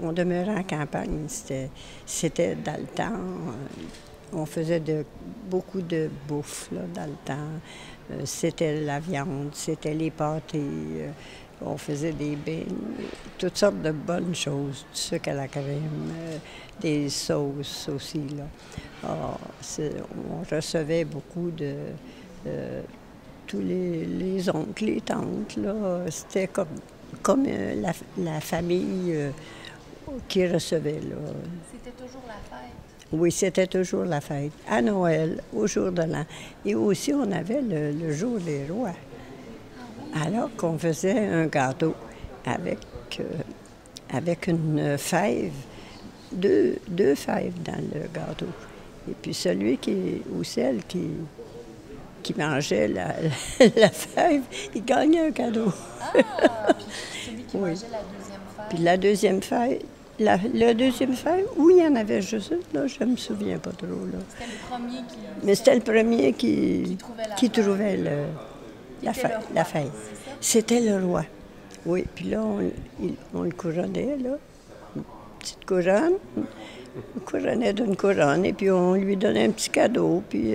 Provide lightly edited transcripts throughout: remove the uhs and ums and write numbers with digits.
On demeurait en campagne, c'était dans le temps, on faisait beaucoup de bouffe là, dans le temps. C'était la viande, c'était les pâtés, on faisait des bains, toutes sortes de bonnes choses, du sucre à la crème, des sauces aussi. Là. On recevait beaucoup de tous les oncles, les tantes. C'était comme la famille qui recevait. C'était toujours la fête? Oui, c'était toujours la fête. À Noël, au jour de l'an. Et aussi, on avait le jour des rois. Alors qu'on faisait un gâteau avec une fève, deux fèves dans le gâteau. Et puis celui ou celle qui mangeait la fève, il gagnait un cadeau. Puis celui qui mangeait la deuxième fève? Puis la deuxième fève, la deuxième fève, oui, il y en avait juste une, là, je ne me souviens pas trop. C'était le premier qui... Mais c'était le premier qui trouvait la fève. C'était le roi. Oui, puis là, on le couronnait, là. Une petite couronne. On couronnait d'une couronne, et puis on lui donnait un petit cadeau, puis...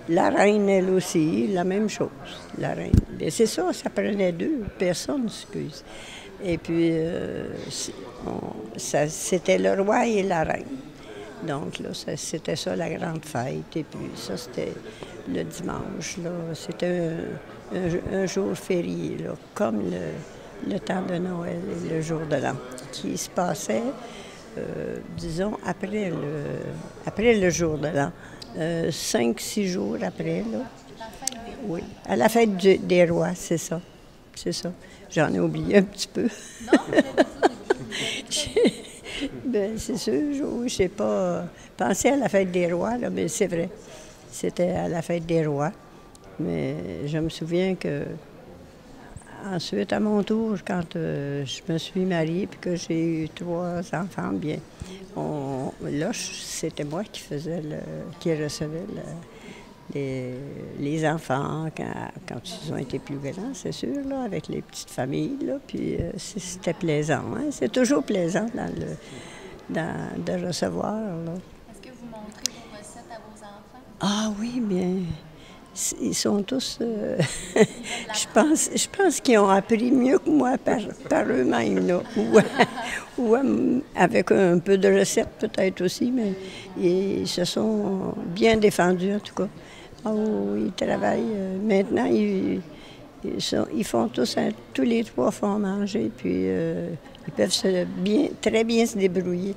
La reine, elle aussi, la même chose, la reine. Et c'est ça, ça prenait deux personnes, excuse. Et puis, c'était le roi et la reine. Donc, là, c'était ça, la grande fête. Et puis, ça, c'était le dimanche, là. C'était un jour férié, là, comme le temps de Noël et le jour de l'an, qui se passait, disons, après le jour de l'an. 5-6 jours après, là. La fête des rois? Oui, à la fête des rois, c'est ça. C'est ça. J'en ai oublié un petit peu. Non, Bien, c'est sûr, je n'ai pas pensé à la fête des rois, là, mais c'est vrai. C'était à la fête des rois. Mais je me souviens que ensuite, à mon tour, quand je me suis mariée et que j'ai eu 3 enfants, bien, là, c'était moi qui recevais les enfants quand ils ont été plus grands, c'est sûr, là, avec les petites familles. Là, puis c'était plaisant. Hein? C'est toujours plaisant de recevoir. Là. Est-ce que vous montrez vos recettes à vos enfants? Ah oui, bien. Ils sont tous... je pense qu'ils ont appris mieux que moi par eux-mêmes, là. Ou avec un peu de recettes peut-être aussi, mais ils se sont bien défendus en tout cas. Oh, ils travaillent. Maintenant, ils font tous les 3 font manger, puis ils peuvent très bien se débrouiller.